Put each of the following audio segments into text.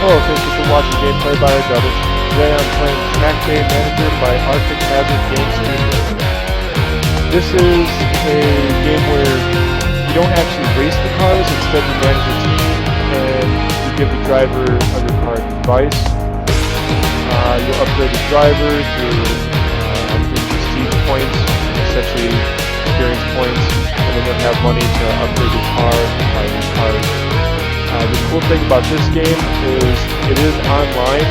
Hello, thank you for watching gameplay by Ardubich. Today I'm playing Trackday Manager by Arctic Hazard Game Studio. This is a game where you don't actually race the cars, instead you manage a team and you give the driver of your car advice. You'll upgrade the driver through prestige points, essentially experience points, and then you'll have money to upgrade your car and buy new cars. The cool thing about this game is it is online.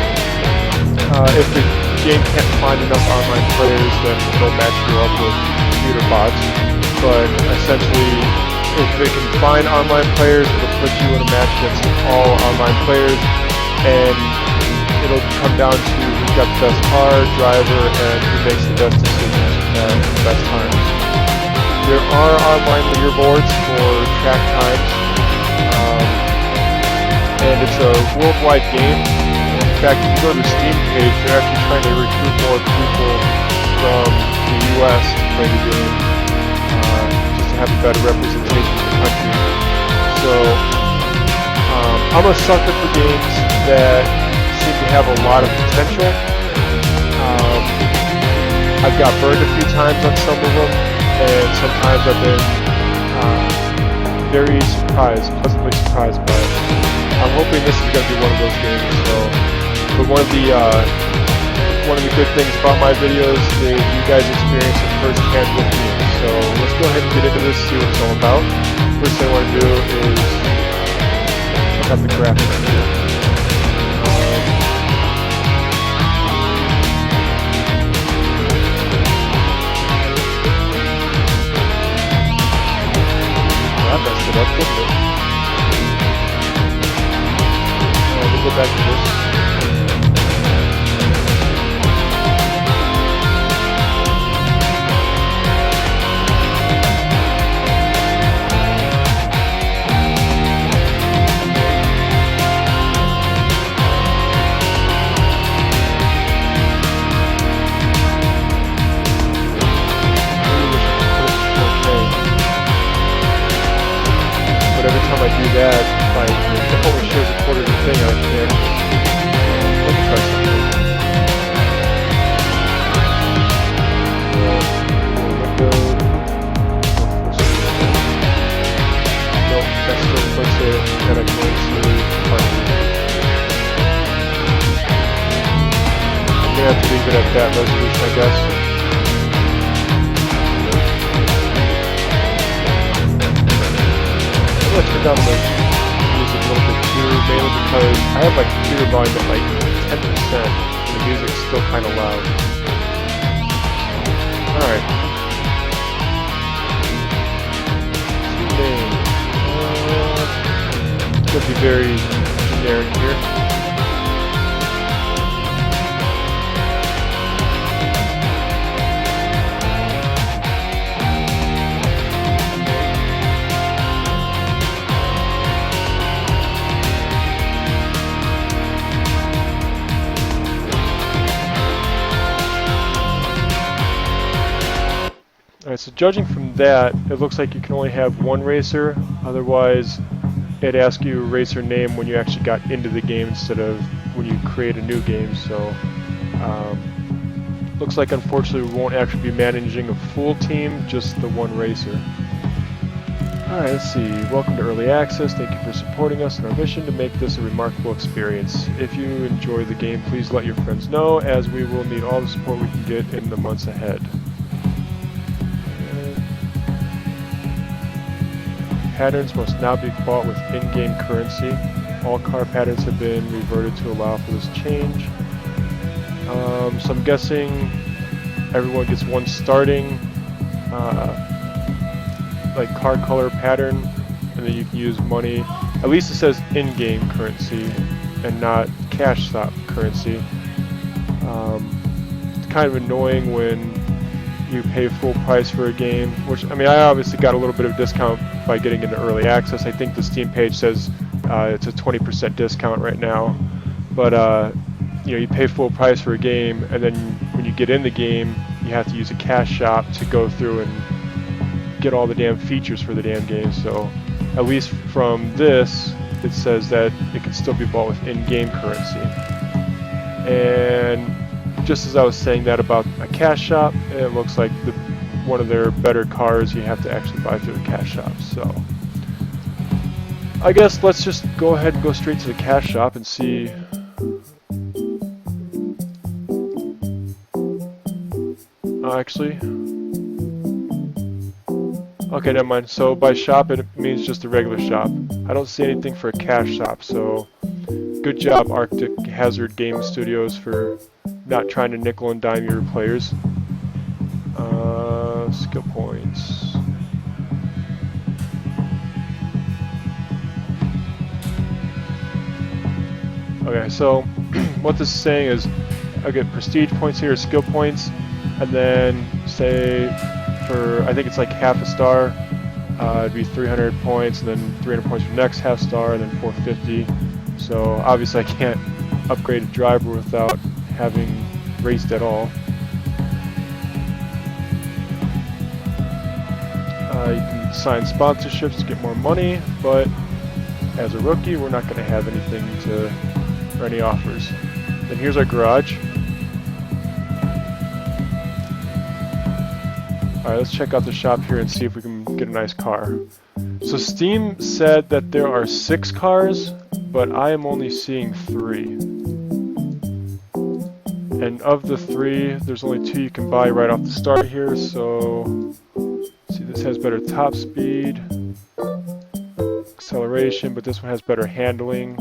If the game can't find enough online players, then it'll match you up with computer bots. But essentially, if it can find online players, it'll put you in a match against all online players, and it'll come down to who's got the best car, driver, and who makes the best decisions at the best times. There are online leaderboards for track times. And it's a worldwide game. In fact, if you go to the Steam page, they're actually trying to recruit more people from the US to play the game, just to have a better representation of the country. So, I'm a sucker for games that seem to have a lot of potential. I've got burned a few times on some of them, and sometimes I've been very pleasantly surprised by it. I'm hoping this is going to be one of those games. But one of the good things about my videos is you guys experience it firsthand with me. So let's go ahead and get into this, see what it's all about. First thing I want to do is check out the graphics here. That messed it up, didn't it? Go back to this. But every time I do that, it only shows a quarter of the thing. I can't. Let me try something. Nope, that still puts it at a close party. I'm gonna have to leave it at that resolution, I guess. I'm gonna turn down the music a little bit too, mainly because I have my computer volume at like 10% and the music's still kind of loud. Alright. Team name. It's going to be very generic here. Alright, so judging from that, it looks like you can only have one racer. Otherwise, it'd ask you a racer name when you actually got into the game instead of when you create a new game. So, looks like unfortunately we won't actually be managing a full team, just the one racer. Alright, let's see. Welcome to Early Access. Thank you for supporting us in our mission to make this a remarkable experience. If you enjoy the game, please let your friends know, as we will need all the support we can get in the months ahead. Patterns must now be bought with in-game currency. All car patterns have been reverted to allow for this change. So I'm guessing everyone gets one starting like car color pattern, and then you can use money. At least it says in-game currency and not cash stop currency. It's kind of annoying when you pay full price for a game, which, I mean, I obviously got a little bit of discount by getting into early access. I think the Steam page says it's a 20% discount right now, but you know, you pay full price for a game, and then when you get in the game, you have to use a cash shop to go through and get all the damn features for the damn game. So at least from this, it says that it can still be bought with in-game currency. And just as I was saying that about a cash shop, it looks like one of their better cars you have to actually buy through the cash shop. So I guess let's just go ahead and go straight to the cash shop and see. Actually, okay, never mind. So by shop it means just a regular shop. I don't see anything for a cash shop, so good job Arctic Hazard Game Studios for not trying to nickel and dime your players. Skill points. Okay, so what this is saying is I get prestige points here, skill points, and then say for, I think it's like half a star, it'd be 300 points, and then 300 points for next half star, and then 450. So obviously I can't upgrade a driver without having raced at all. You can sign sponsorships to get more money, but as a rookie we're not going to have anything or any offers. Then here's our garage. Alright, let's check out the shop here and see if we can get a nice car. So Steam said that there are 6 cars, but I am only seeing 3. And of the 3, there's only 2 you can buy right off the start here, so see, this has better top speed, acceleration, but this one has better handling.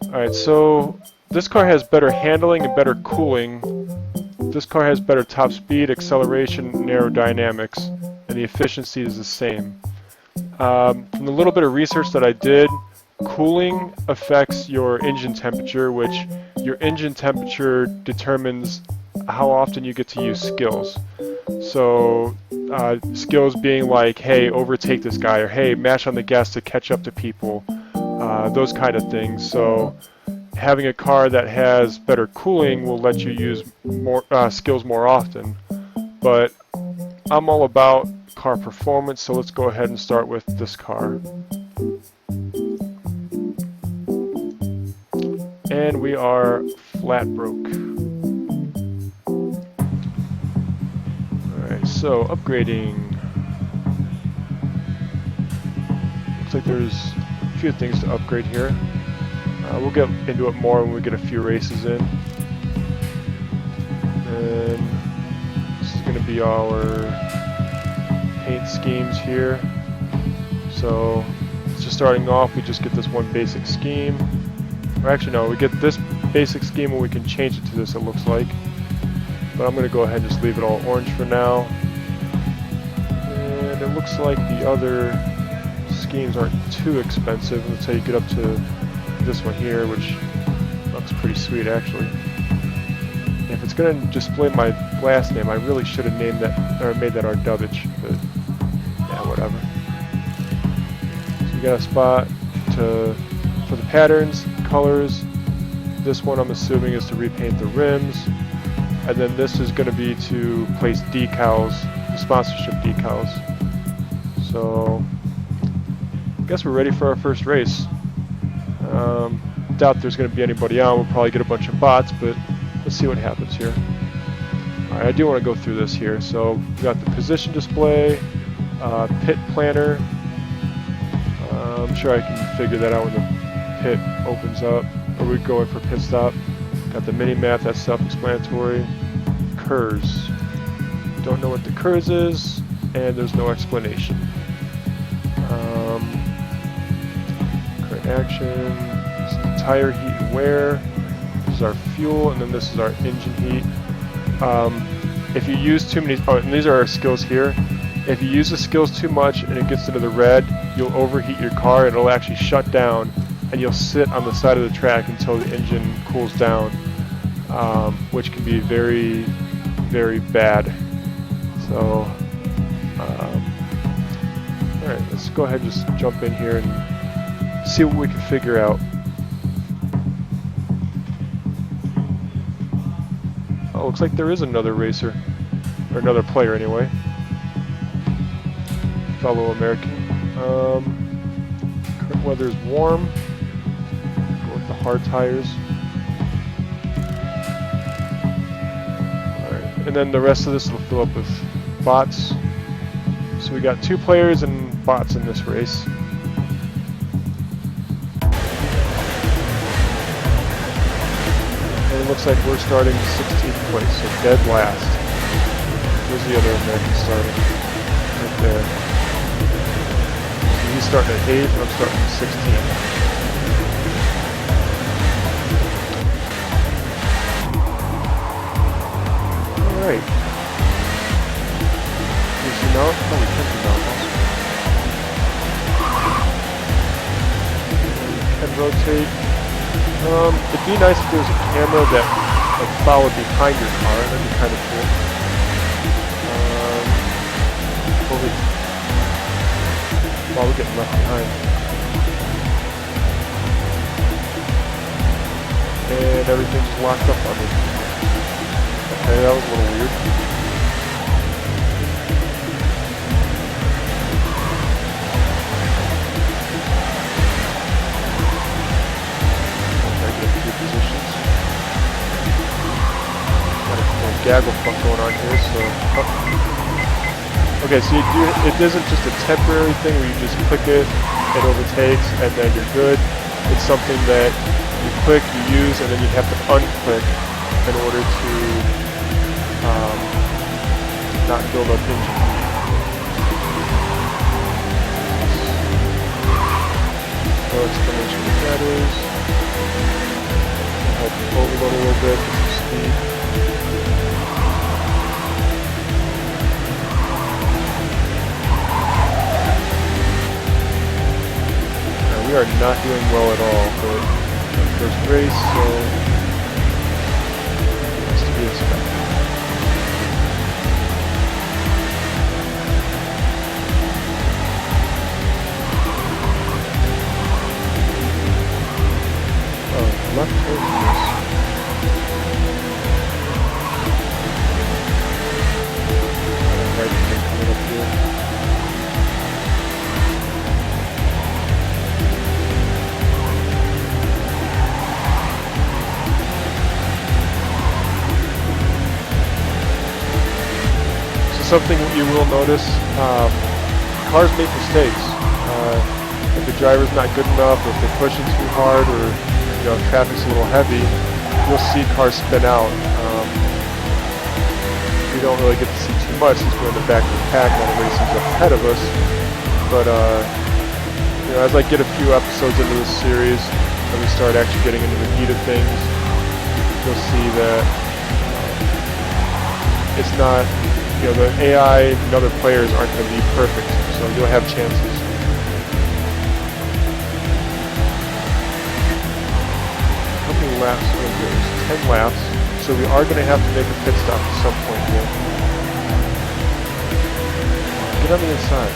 Alright, so this car has better handling and better cooling. This car has better top speed, acceleration, and aerodynamics, and the efficiency is the same. From the little bit of research that I did, cooling affects your engine temperature, which your engine temperature determines how often you get to use skills. So skills being like, hey, overtake this guy, or hey, mash on the gas to catch up to people, those kind of things. So having a car that has better cooling will let you use more skills more often. But I'm all about car performance, so let's go ahead and start with this car. And we are flat broke. Alright, so upgrading. Looks like there's a few things to upgrade here. We'll get into it more when we get a few races in. And this is going to be our paint schemes here. So just starting off, we just get this one basic scheme. Or actually no, we get this basic scheme and we can change it to this, it looks like. But I'm going to go ahead and just leave it all orange for now. And it looks like the other schemes aren't too expensive until you get up to this one here, which looks pretty sweet actually. And if it's going to display my last name, I really should have named that, or made that Ardubich, but yeah, whatever. So you got a spot for the patterns, colors. This one I'm assuming is to repaint the rims, and then this is going to be to place decals, sponsorship decals. So I guess we're ready for our first race. Doubt there's going to be anybody on. We'll probably get a bunch of bots, but let's see what happens here. Alright, I do want to go through this here. So we got the position display, pit planner. I'm sure I can figure that out when the pit opens up, or we go in for pit stop. Got the mini map, that's self-explanatory. KERS. Don't know what the KERS is, and there's no explanation. Current action. This is the tire heat and wear. This is our fuel, and then this is our engine heat. If you use too many, and these are our skills here. If you use the skills too much and it gets into the red, you'll overheat your car and it'll actually shut down, and you'll sit on the side of the track until the engine cools down, which can be very, very bad. So, alright, let's go ahead and just jump in here and see what we can figure out. Oh, looks like there is another racer, or another player anyway. fellow American. Current weather is warm. Go with the hard tires. Alright, and then the rest of this will fill up with bots. So we got 2 players and bots in this race. And it looks like we're starting 16th place, so dead last. Where's the other American starting? Right there. So he's starting at 8th, and I'm starting at 16th. Alright. Can you zoom out? Oh, we can zoom out. Awesome. And rotate. It'd be nice if there was a camera that like followed behind your car. That'd be kind of cool. We're getting left behind. And everything's locked up on me. Okay, that was a little weird. Okay, get a few positions. Got a little gaggle fuck going on here, so... Okay, so it isn't just a temporary thing where you just click it, it overtakes, and then you're good. It's something that you click, you use, and then you have to unclick in order to not build up engine heat. No explanation what that is. Help overload a little bit, get some speed. We are not doing well at all for our first race, so it's to be expected. Left turn this. Right turn coming up here. Something you will notice, cars make mistakes. If the driver's not good enough, or if they're pushing too hard, or if traffic's a little heavy, you'll see cars spin out. We don't really get to see too much since we're in the back of the pack while the racing's up ahead of us. But as I get a few episodes into this series, and we start actually getting into the heat of things, you'll see that it's not. The AI and other players aren't going to be perfect, so you'll have chances. How many laps are there? 10 laps, so we are going to have to make a pit stop at some point here. Get on the inside.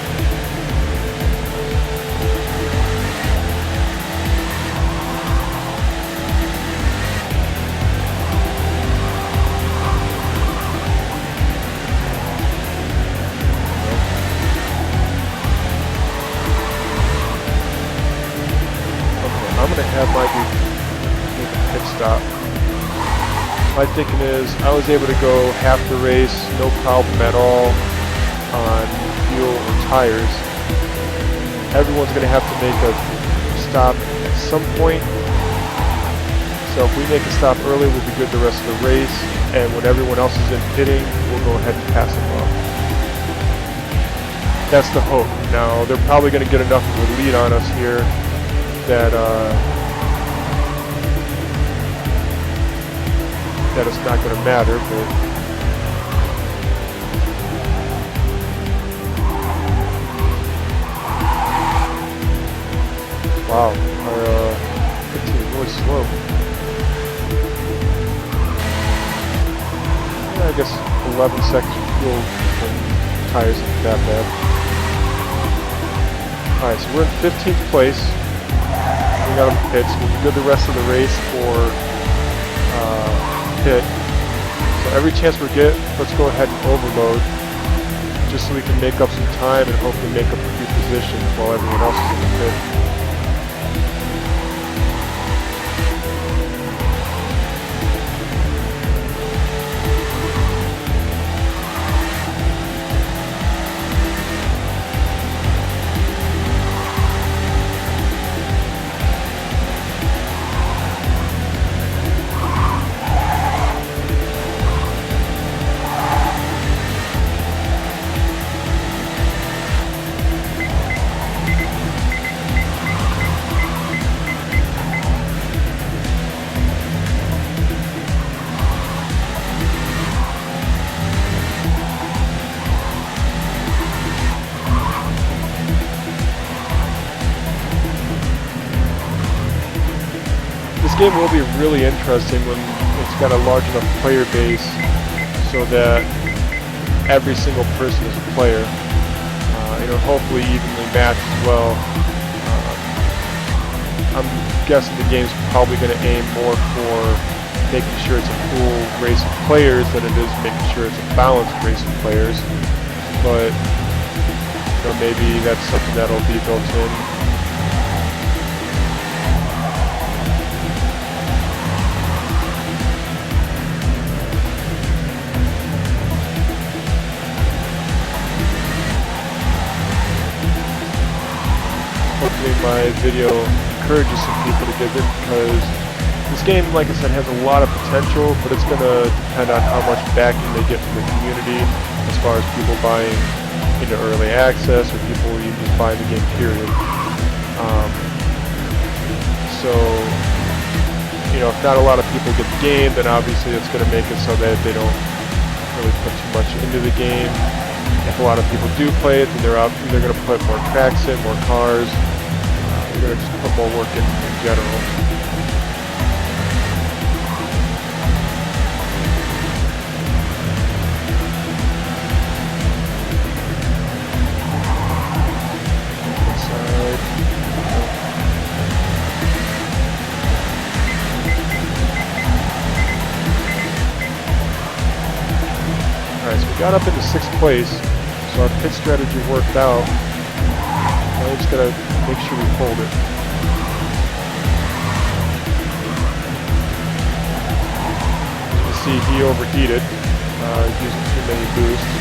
I'm going to have my dude make a pit stop. My thinking is I was able to go half the race, no problem at all on fuel or tires. Everyone's going to have to make a stop at some point. So if we make a stop early, we'll be good the rest of the race. And when everyone else is in pitting, we'll go ahead and pass them off. That's the hope. Now, they're probably going to get enough of a lead on us here that it's not going to matter, but wow, our pit team is really slow. Yeah, I guess 11 seconds of fuel and tires isn't that bad. Alright, so we're in 15th place. We got them pits. We'll be good the rest of the race for pit. So every chance we get, let's go ahead and overload. just so we can make up some time and hopefully make up a few positions while everyone else is in the pit. This game will be really interesting when it's got a large enough player base so that every single person is a player. Hopefully evenly matched as well. I'm guessing the game's probably going to aim more for making sure it's a full race of players than it is making sure it's a balanced race of players. But maybe that's something that'll be built in. Hopefully my video encourages some people to get it, because this game, like I said, has a lot of potential, but it's going to depend on how much backing they get from the community, as far as people buying into early access or people even just buying the game, period. If not a lot of people get the game, then obviously it's going to make it so that they don't really put too much into the game. If a lot of people do play it, then they're going to put more tracks in, more cars. They're going to just put more work in general. Alright, so we got up into 6th place, so our pit strategy worked out. Now we just gotta make sure we hold it. You see he overheated, using too many boosts.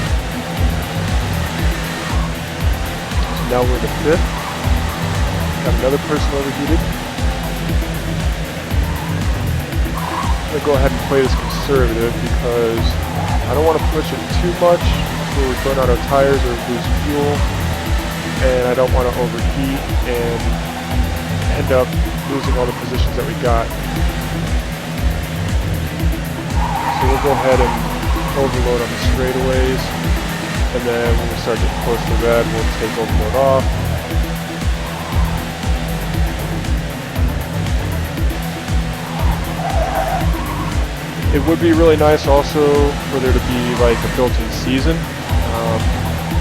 So now we're in the 5th. Got another person overheated. I'm gonna go ahead and play this conservative because I don't want to push it too much where we burn out our tires or lose fuel, and I don't want to overheat and end up losing all the positions that we got. So we'll go ahead and overload on the straightaways, and then when we start getting close to red, we'll take overload off. It would be really nice also for there to be like a built-in season.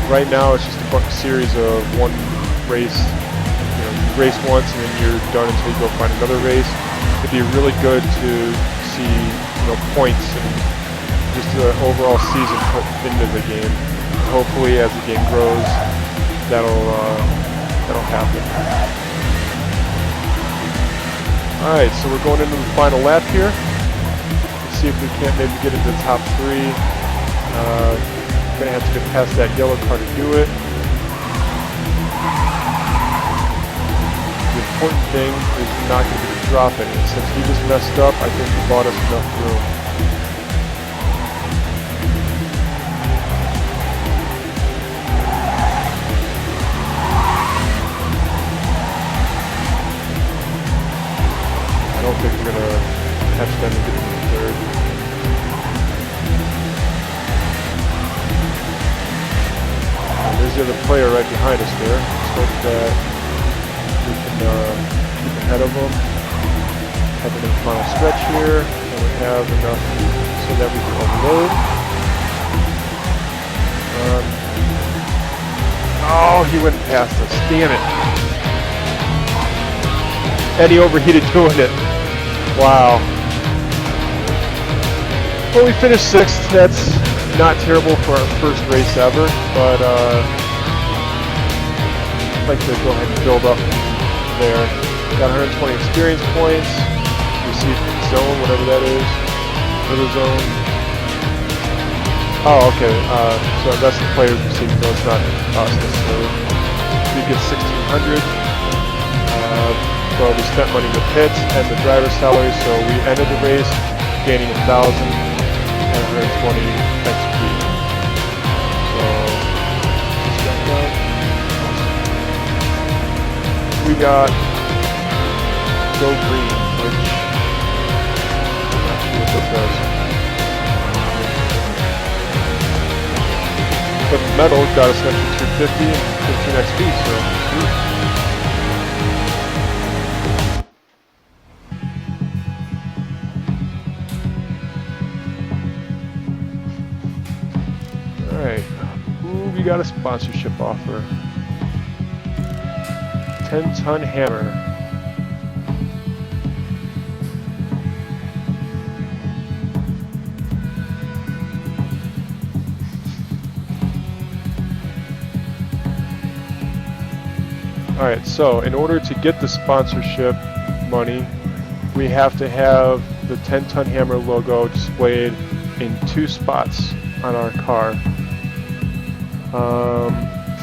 Right now it's just a series of one race. You race once and then you're done until you go find another race. It'd be really good to see points and just the overall season put into the game. Hopefully as the game grows, that'll happen. Alright, so we're going into the final lap here. See if we can't maybe get into the top 3. Gonna have to get past that yellow car to do it. The important thing is not going to be to drop it. Since he just messed up, I think he bought us enough room. I don't think we're gonna catch them and get into the 3rd. There's the other player right behind us there. Let's hope that we can keep ahead of them. Having the final stretch here, and we have enough so that we can overload. Oh, he went past us. Damn it. And he overheated doing it. Wow. Well, we finished 6th. not terrible for our first race ever, but I'd like to go ahead and build up there. Got 120 experience points, received zone, whatever that is, another zone. Oh, okay, so that's the players received, no, it's not us necessarily. We get 1,600, but we spent money with pits and the driver's salary, so we ended the race gaining 1,000 and 120 XP. So, just got done. We got Go Green, which I'm not sure what that does. But the metal got us an extra 250 and 15 XP, so sweet. Alright, who we got a sponsorship offer? 10-ton hammer. Alright, so in order to get the sponsorship money, we have to have the 10-ton hammer logo displayed in 2 spots on our car.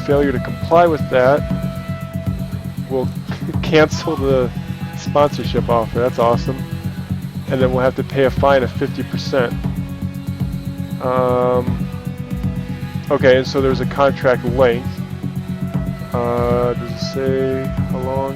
Failure to comply with that will cancel the sponsorship offer. That's awesome. And then we'll have to pay a fine of 50%. Okay, and so there's a contract length. Does it say how long?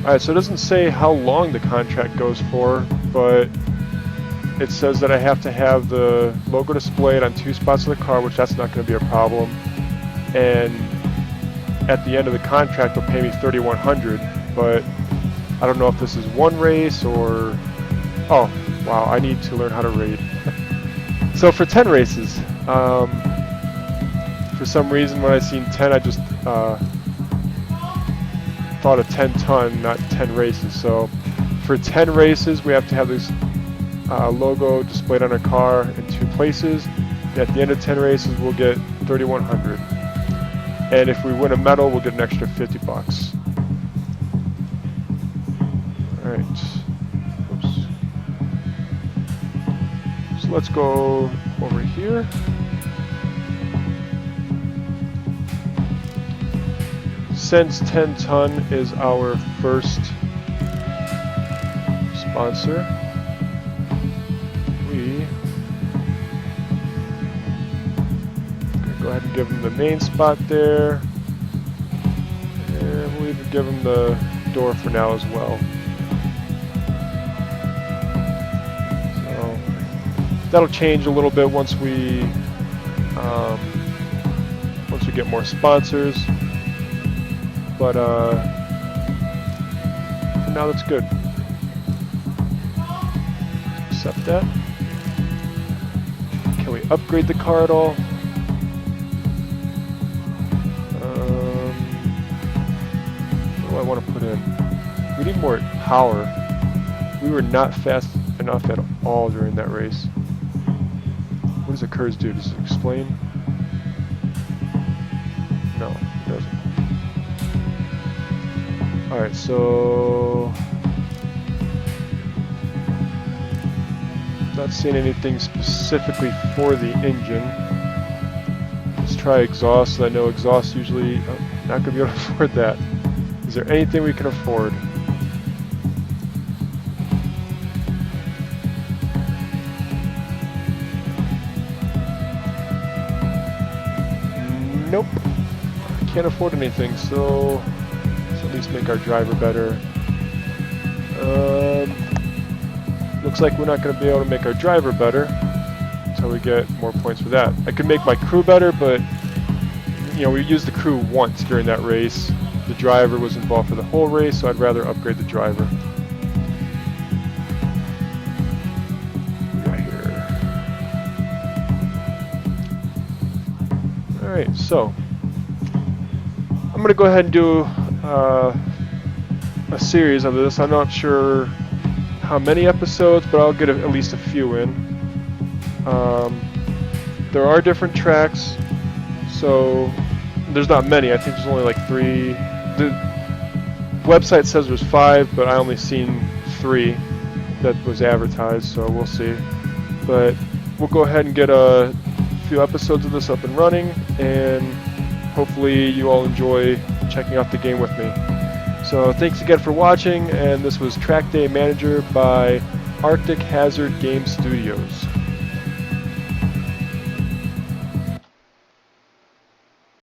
Alright, so it doesn't say how long the contract goes for, but it says that I have to have the logo displayed on 2 spots of the car, which that's not going to be a problem. And at the end of the contract, they'll pay me $3,100, but I don't know if this is 1 race or... Oh, wow, I need to learn how to raid. So for 10 races, for some reason when I seen 10, I just thought of 10-ton, not 10 races. So for 10 races, we have to have this logo displayed on our car in 2 places. And at the end of 10 races, we'll get $3,100. And if we win a medal, we'll get an extra 50 bucks. All right. Oops. So let's go over here. Since 10-ton is our first sponsor, we gonna go ahead and give them the main spot there, and we'll even give them the door for now as well. So that'll change a little bit once we get more sponsors. But for now, that's good. Accept that. Can we upgrade the car at all? What do I want to put in? We need more power. We were not fast enough at all during that race. What does the curves do? Does it explain? No, it doesn't. Alright, so not seeing anything specifically for the engine. Let's try exhaust. I know exhaust usually not going to be able to afford that. Is there anything we can afford? Nope. Can't afford anything, so at least make our driver better. Looks like we're not going to be able to make our driver better until we get more points for that. I could make my crew better, but you know, we used the crew once during that race, the driver was involved for the whole race, so I'd rather upgrade the driver. Right here. Alright, so I'm going to go ahead and do a series of this. I'm not sure how many episodes, but I'll get at least a few in. There are different tracks, so there's not many. I think there's only like 3. The website says there's 5, but I only seen 3 that was advertised, so we'll see. But we'll go ahead and get a few episodes of this up and running, and hopefully you all enjoy checking out the game with me. So thanks again for watching, and this was Trackday Manager by Arctic Hazard Game Studios.